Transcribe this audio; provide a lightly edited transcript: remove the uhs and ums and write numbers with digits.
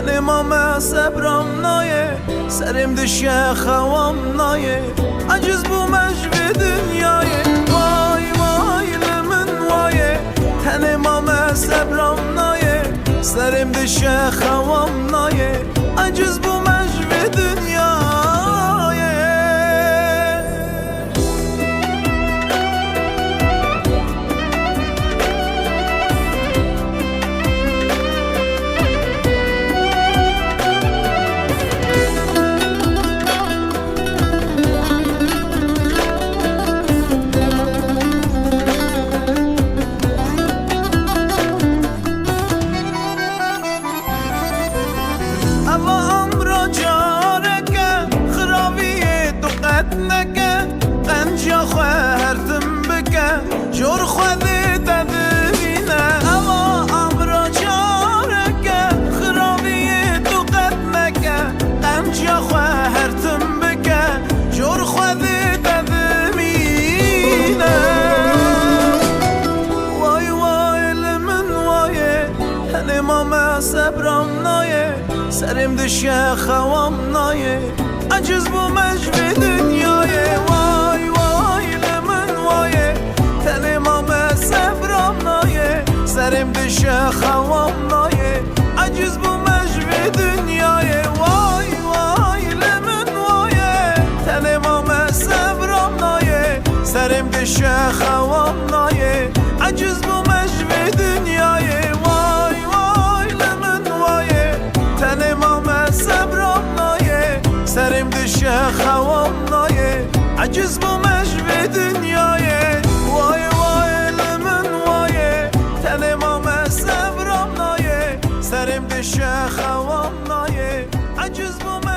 تنما ما صبرم نایه سرم دشه خوام نایه عجز بو مجو دنیایه وای وای لمن وایه تنما ما صبرم نایه سرم دشه خوام نایه عجز بو مجو دنیایه جور خودی تدوینه اما امرا جارکه خرابی تو قد مکه قمجا خواه هرتم بکه جور خودی تدوینه وای وای لمن وایه هنه ما صبرم نایه سرم دشه خوام نایه عجز بو مجو دنیایه وای وای لمن وایه تنما ما صبرم نایه سرم دشه خوام نایه عجز بو مجو دنیایه وای وای لمن وایه تنما ما صبرم نایه سرم دشه خوام نایه عجز بو مجو دنیایه وای وای لمن وایه تنما ما صبرم نایه سرم دشه خوام نایه عجز بو مجو دنیایه وای وای لمن وایه تنما ما صبرم نایه سرم دشه خوام نایه عجز بو